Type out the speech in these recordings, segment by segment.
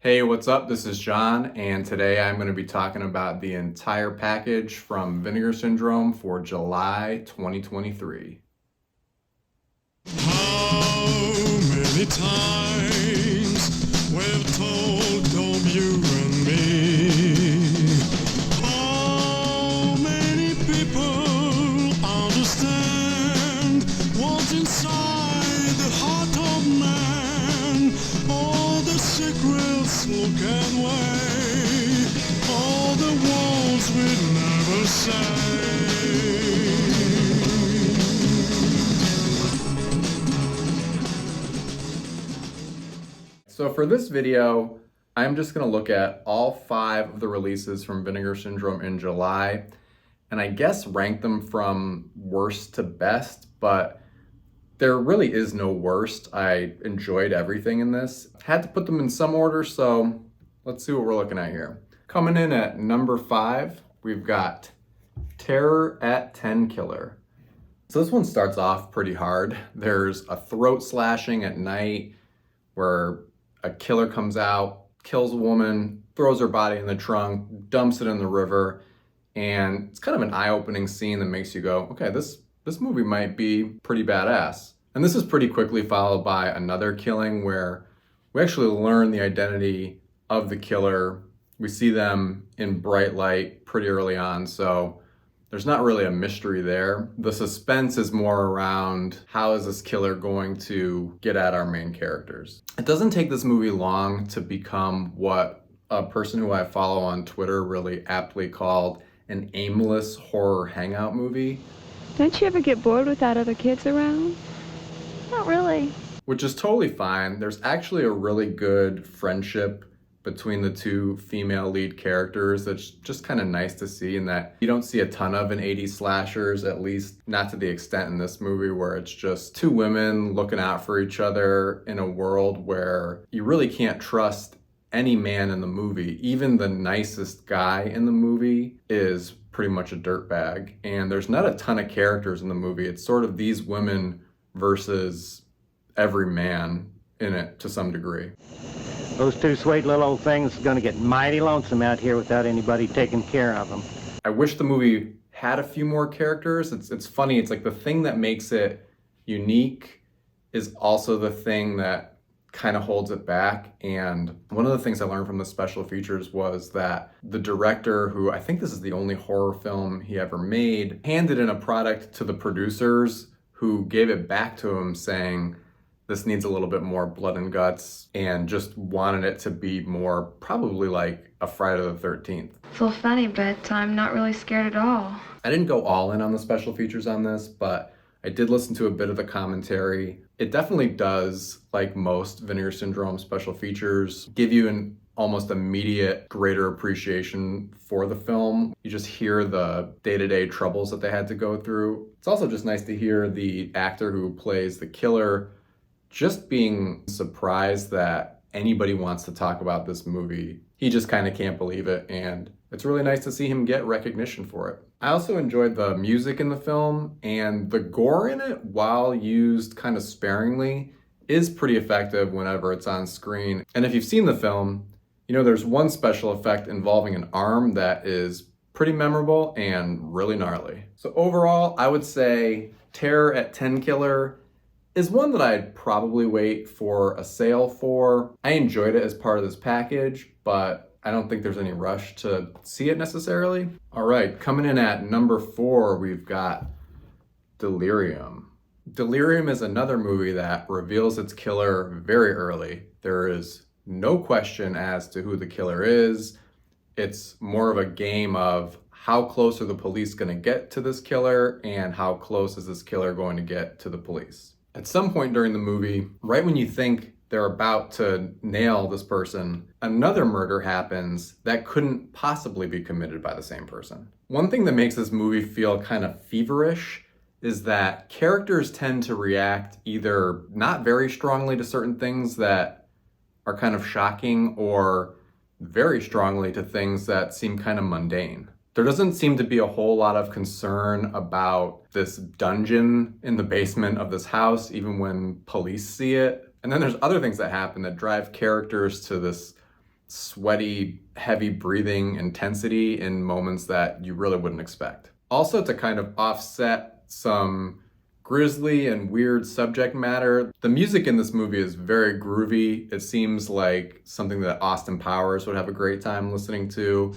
Hey, what's up? This is John, and today I'm going to be talking about the entire package from Vinegar Syndrome for July 2023. How many times we've told of you and me? How many people understand what's inside the heart of man? All the secrets look and way, all the words we never say. So for this video, I'm just going to look at all 5 of the releases from Vinegar Syndrome in July, and I guess rank them from worst to best, but there really is no worst. I enjoyed everything in this. Had to put them in some order, so let's see what we're looking at here. Coming in at number 5, we've got Terror at Tenkiller. So this one starts off pretty hard. There's a throat slashing at night where a killer comes out, kills a woman, throws her body in the trunk, dumps it in the river, and it's kind of an eye-opening scene that makes you go, okay, this movie might be pretty badass. And this is pretty quickly followed by another killing where we actually learn the identity of the killer. We see them in bright light pretty early on, so there's not really a mystery there. The suspense is more around how is this killer going to get at our main characters. It doesn't take this movie long to become what a person who I follow on Twitter really aptly called an aimless horror hangout movie. Don't you ever get bored without other kids around? Not really. Which is totally fine. There's actually a really good friendship between the two female lead characters that's just kind of nice to see, and that you don't see a ton of in 80s slashers, at least not to the extent in this movie, where it's just two women looking out for each other in a world where you really can't trust any man in the movie. Even the nicest guy in the movie is pretty much a dirtbag, and there's not a ton of characters in the movie. It's sort of these women versus every man in it to some degree. Those two sweet little old things are going to get mighty lonesome out here without anybody taking care of them. I wish the movie had a few more characters. It's funny, it's like the thing that makes it unique is also the thing that kind of holds it back. And one of the things I learned from the special features was that the director, who I think this is the only horror film he ever made, handed in a product to the producers who gave it back to him saying, this needs a little bit more blood and guts, and just wanted it to be more probably like a Friday the 13th. It's a little funny, but I'm not really scared at all. I didn't go all in on the special features on this, but I did listen to a bit of the commentary. It definitely does, like most Vinegar Syndrome special features, give you an almost immediate greater appreciation for the film. You just hear the day-to-day troubles that they had to go through. It's also just nice to hear the actor who plays the killer just being surprised that anybody wants to talk about this movie. He just kind of can't believe it, and it's really nice to see him get recognition for it. I also enjoyed the music in the film, and the gore in it, while used kind of sparingly, is pretty effective whenever it's on screen. And if you've seen the film, you know there's one special effect involving an arm that is pretty memorable and really gnarly. So overall, I would say Terror at Tenkiller is one that I'd probably wait for a sale for. I enjoyed it as part of this package, but I don't think there's any rush to see it necessarily. All right, coming in at number 4, we've got Delirium. Delirium is another movie that reveals its killer very early. There is no question as to who the killer is. It's more of a game of how close are the police going to get to this killer, and how close is this killer going to get to the police. At some point during the movie, right when you think they're about to nail this person, another murder happens that couldn't possibly be committed by the same person. One thing that makes this movie feel kind of feverish is that characters tend to react either not very strongly to certain things that are kind of shocking, or very strongly to things that seem kind of mundane. There doesn't seem to be a whole lot of concern about this dungeon in the basement of this house, even when police see it. And then there's other things that happen that drive characters to this sweaty, heavy breathing intensity in moments that you really wouldn't expect. Also, to kind of offset some grisly and weird subject matter, the music in this movie is very groovy. It seems like something that Austin Powers would have a great time listening to.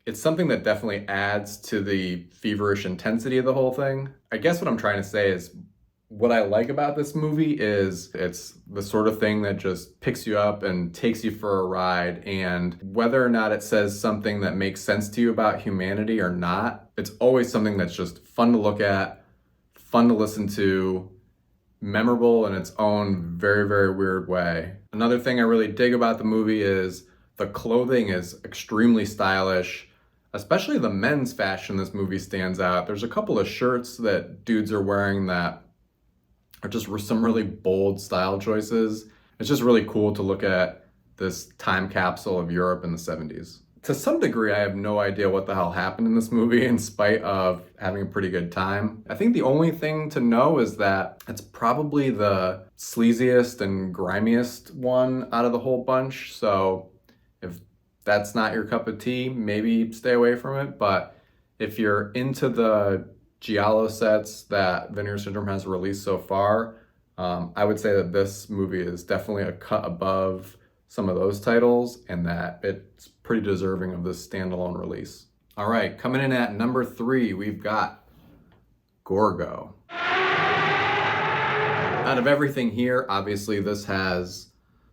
It's something that definitely adds to the feverish intensity of the whole thing. I guess what I'm trying to say is what I like about this movie is it's the sort of thing that just picks you up and takes you for a ride, and whether or not it says something that makes sense to you about humanity or not, it's always something that's just fun to look at, fun to listen to, memorable in its own very, very weird way. Another thing I really dig about the movie is the clothing is extremely stylish. Especially the men's fashion in this movie stands out. There's a couple of shirts that dudes are wearing that are just some really bold style choices. It's just really cool to look at this time capsule of Europe in the 70s. To some degree, I have no idea what the hell happened in this movie in spite of having a pretty good time. I think the only thing to know is that it's probably the sleaziest and grimiest one out of the whole bunch. So if that's not your cup of tea, maybe stay away from it. But if you're into the giallo sets that Vinegar Syndrome has released so far, I would say that this movie is definitely a cut above some of those titles and that it's pretty deserving of this standalone release. All right, coming in at number 3, we've got Gorgo. Out of everything here, obviously this has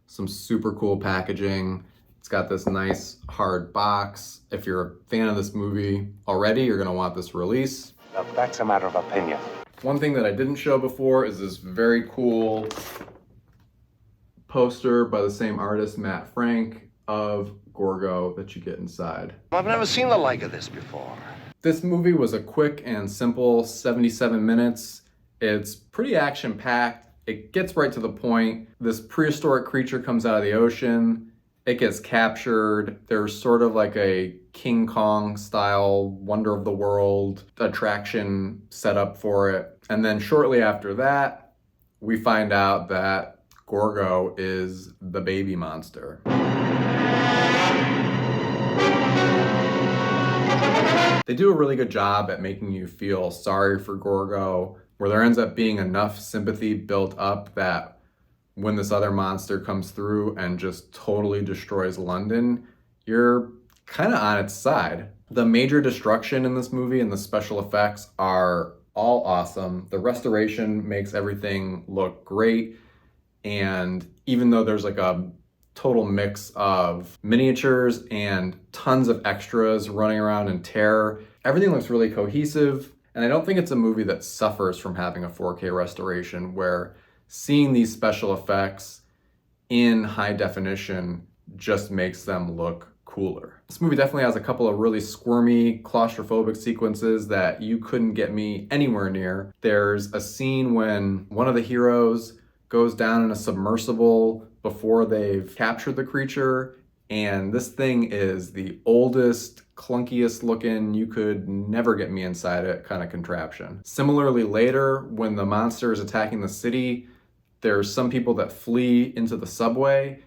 some super cool packaging. It's got this nice hard box. If you're a fan of this movie already, you're gonna want this release. Look, that's a matter of opinion. One thing that I didn't show before is this very cool poster by the same artist, Matt Frank, of Gorgo that you get inside. I've never seen the like of this before. This movie was a quick and simple 77 minutes. It's pretty action-packed. It gets right to the point. This prehistoric creature comes out of the ocean. It gets captured. There's sort of like a King Kong style wonder of the world attraction set up for it. And then shortly after that, we find out that Gorgo is the baby monster. They do a really good job at making you feel sorry for Gorgo, where there ends up being enough sympathy built up that when this other monster comes through and just totally destroys London, you're kind of on its side. The major destruction in this movie and the special effects are all awesome. The restoration makes everything look great. And even though there's like a total mix of miniatures and tons of extras running around in terror, everything looks really cohesive. And I don't think it's a movie that suffers from having a 4K restoration, where seeing these special effects in high definition just makes them look cooler. This movie definitely has a couple of really squirmy, claustrophobic sequences that you couldn't get me anywhere near. There's a scene when one of the heroes goes down in a submersible before they've captured the creature, and this thing is the oldest, clunkiest looking, you could never get me inside it kind of contraption. Similarly, later, when the monster is attacking the city, there's some people that flee into the subway.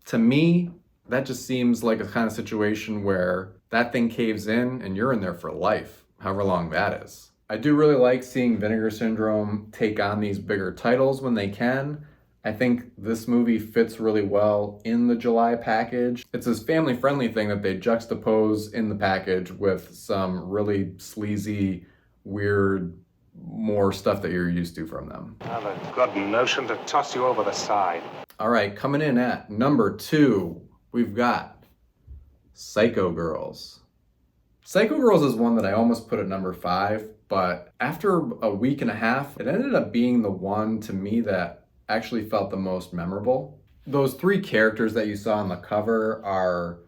To me, that just seems like a kind of situation where that thing caves in and you're in there for life, however long that is. I do really like seeing Vinegar Syndrome take on these bigger titles when they can. I think this movie fits really well in the July package. It's this family-friendly thing that they juxtapose in the package with some really sleazy, weird, more stuff that you're used to from them. I have a good notion to toss you over the side. All right, coming in at number 2, we've got Psycho Girls. Psycho Girls is one that I almost put at number 5, but after a week and a half, it ended up being the one to me that actually felt the most memorable. Those 3 characters that you saw on the cover are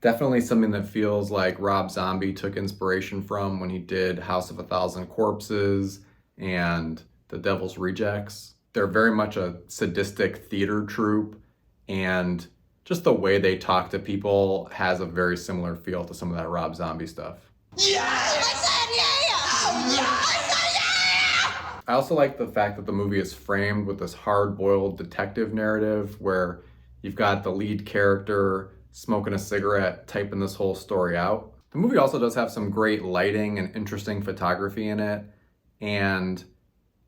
definitely something that feels like Rob Zombie took inspiration from when he did House of a Thousand Corpses and The Devil's Rejects. They're very much a sadistic theater troupe, and just the way they talk to people has a very similar feel to some of that Rob Zombie stuff. Yeah, listen, yeah, I also like the fact that the movie is framed with this hard-boiled detective narrative where you've got the lead character smoking a cigarette, typing this whole story out. The movie also does have some great lighting and interesting photography in it, and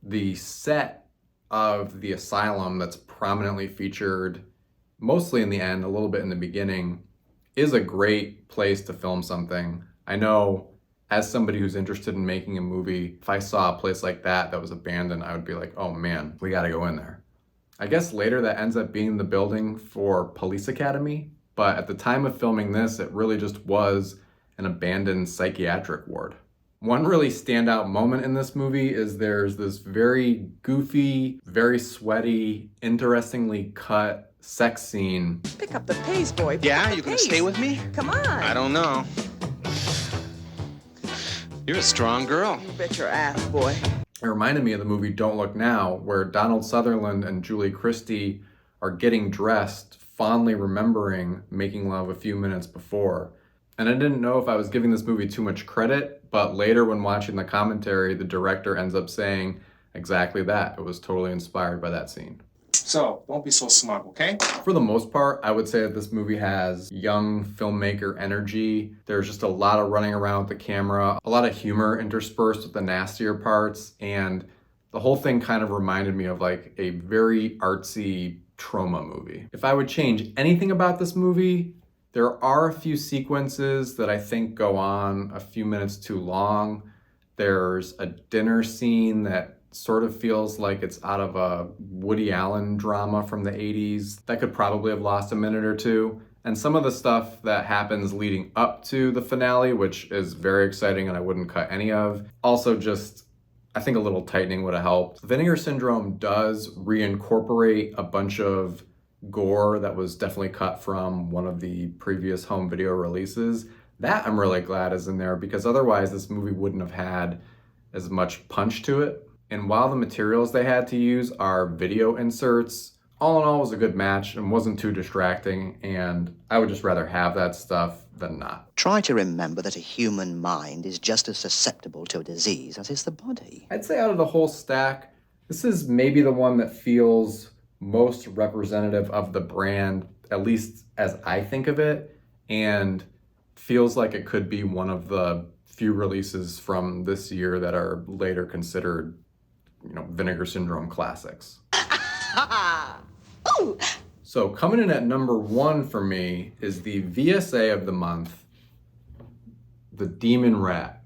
the set of the asylum that's prominently featured, mostly in the end, a little bit in the beginning, is a great place to film something. I know as somebody who's interested in making a movie, if I saw a place like that was abandoned, I would be like, oh man, we gotta go in there. I guess later that ends up being the building for Police Academy, but at the time of filming this, it really just was an abandoned psychiatric ward. One really standout moment in this movie is there's this very goofy, very sweaty, interestingly cut sex scene. Pick up the pace, boy. Pick Yeah, up the you gonna pace. stay with me? Come on. I don't know. You're a strong girl. You bet your ass, boy. It reminded me of the movie Don't Look Now, where Donald Sutherland and Julie Christie are getting dressed, fondly remembering making love a few minutes before. And I didn't know if I was giving this movie too much credit, but later when watching the commentary, the director ends up saying exactly that. It was totally inspired by that scene. So, don't be so smug, okay? For the most part, I would say that this movie has young filmmaker energy. There's just a lot of running around with the camera, a lot of humor interspersed with the nastier parts, and the whole thing kind of reminded me of like a very artsy trauma movie. If I would change anything about this movie, there are a few sequences that I think go on a few minutes too long. There's a dinner scene that sort of feels like it's out of a Woody Allen drama from the 80s. That could probably have lost a minute or two. And some of the stuff that happens leading up to the finale, which is very exciting and I wouldn't cut any of. Also just, I think a little tightening would have helped. Vinegar Syndrome does reincorporate a bunch of gore that was definitely cut from one of the previous home video releases. That I'm really glad is in there because otherwise this movie wouldn't have had as much punch to it. And while the materials they had to use are video inserts, all in all it was a good match and wasn't too distracting, and I would just rather have that stuff than not. Try to remember that a human mind is just as susceptible to a disease as is the body. I'd say out of the whole stack, this is maybe the one that feels most representative of the brand, at least as I think of it, and feels like it could be one of the few releases from this year that are later considered, Vinegar Syndrome classics. So coming in at number 1 for me is the VSA of the month, The Demon Rat.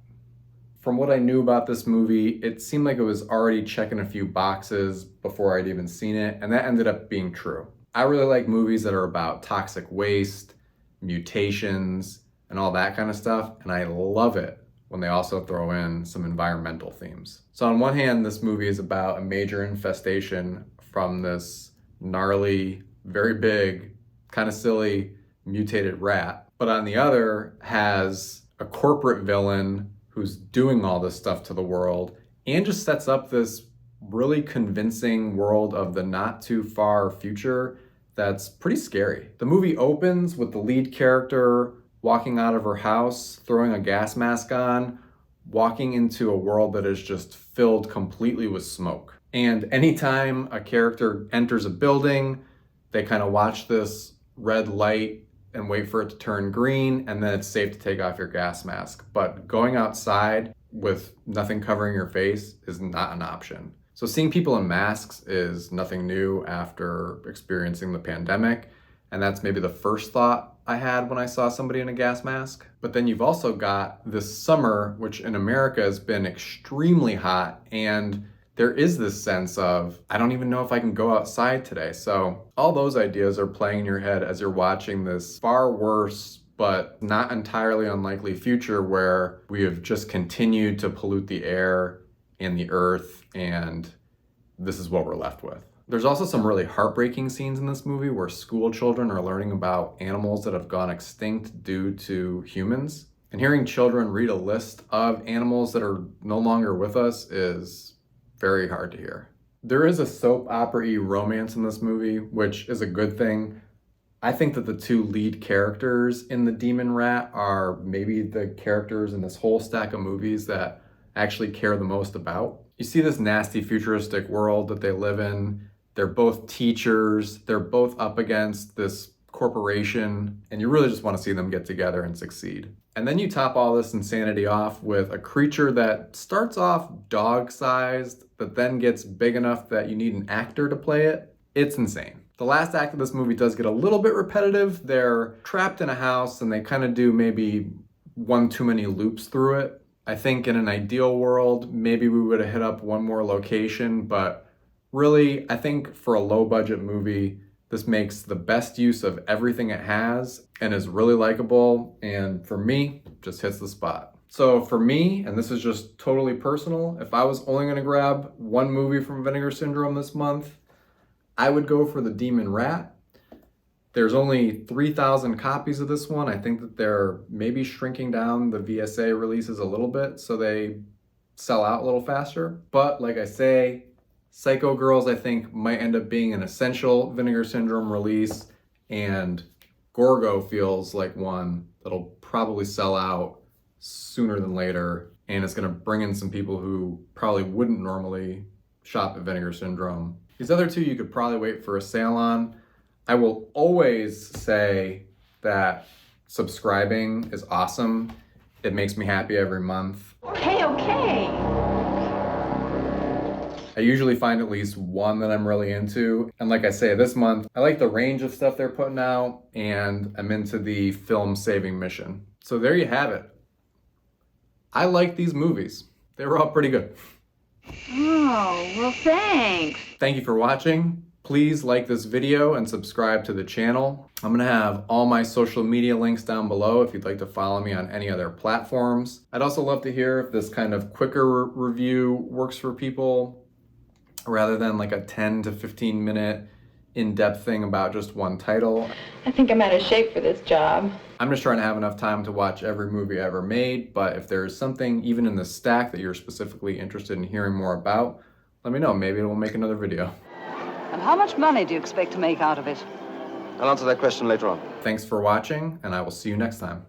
From what I knew about this movie, it seemed like it was already checking a few boxes before I'd even seen it, and that ended up being true. I really like movies that are about toxic waste, mutations, and all that kind of stuff, and I love it when they also throw in some environmental themes. So on one hand, this movie is about a major infestation from this gnarly, very big, kind of silly, mutated rat. But on the other, has a corporate villain who's doing all this stuff to the world and just sets up this really convincing world of the not too far future that's pretty scary. The movie opens with the lead character walking out of her house, throwing a gas mask on, walking into a world that is just filled completely with smoke. And anytime a character enters a building, they kind of watch this red light and wait for it to turn green, and then it's safe to take off your gas mask. But going outside with nothing covering your face is not an option. So seeing people in masks is nothing new after experiencing the pandemic, and that's maybe the first thought I had when I saw somebody in a gas mask. But then you've also got this summer, which in America has been extremely hot, and there is this sense of, I don't even know if I can go outside today. So all those ideas are playing in your head as you're watching this far worse, but not entirely unlikely future where we have just continued to pollute the air and the earth, and this is what we're left with. There's also some really heartbreaking scenes in this movie where school children are learning about animals that have gone extinct due to humans. And hearing children read a list of animals that are no longer with us is very hard to hear. There is a soap opera-y romance in this movie, which is a good thing. I think that the two lead characters in The Demon Rat are maybe the characters in this whole stack of movies that actually care the most about. You see this nasty futuristic world that they live in. They're both teachers. They're both up against this corporation, and you really just want to see them get together and succeed. And then you top all this insanity off with a creature that starts off dog-sized, but then gets big enough that you need an actor to play it. It's insane. The last act of this movie does get a little bit repetitive. They're trapped in a house and they kind of do maybe one too many loops through it. I think in an ideal world, maybe we would have hit up one more location, but really, I think for a low budget movie, this makes the best use of everything it has and is really likable, and for me, just hits the spot. So for me, and this is just totally personal, if I was only gonna grab one movie from Vinegar Syndrome this month, I would go for The Demon Rat. There's only 3,000 copies of this one. I think that they're maybe shrinking down the VSA releases a little bit so they sell out a little faster. But like I say, Psycho Girls, I think, might end up being an essential Vinegar Syndrome release, and Gorgo feels like one that'll probably sell out sooner than later, and it's gonna bring in some people who probably wouldn't normally shop at Vinegar Syndrome. These other two you could probably wait for a sale on. I will always say that subscribing is awesome. It makes me happy every month. Okay. I usually find at least one that I'm really into. And like I say, this month, I like the range of stuff they're putting out, and I'm into the film saving mission. So there you have it. I like these movies. They were all pretty good. Oh, well, thanks. Thank you for watching. Please like this video and subscribe to the channel. I'm gonna have all my social media links down below if you'd like to follow me on any other platforms. I'd also love to hear if this kind of quicker review works for people, rather than like a 10 to 15 minute in-depth thing about just one title. I think I'm out of shape for this job. I'm just trying to have enough time to watch every movie I ever made, but if there's something even in the stack that you're specifically interested in hearing more about, let me know. Maybe we'll make another video. And how much money do you expect to make out of it? I'll answer that question later on. Thanks for watching, and I will see you next time.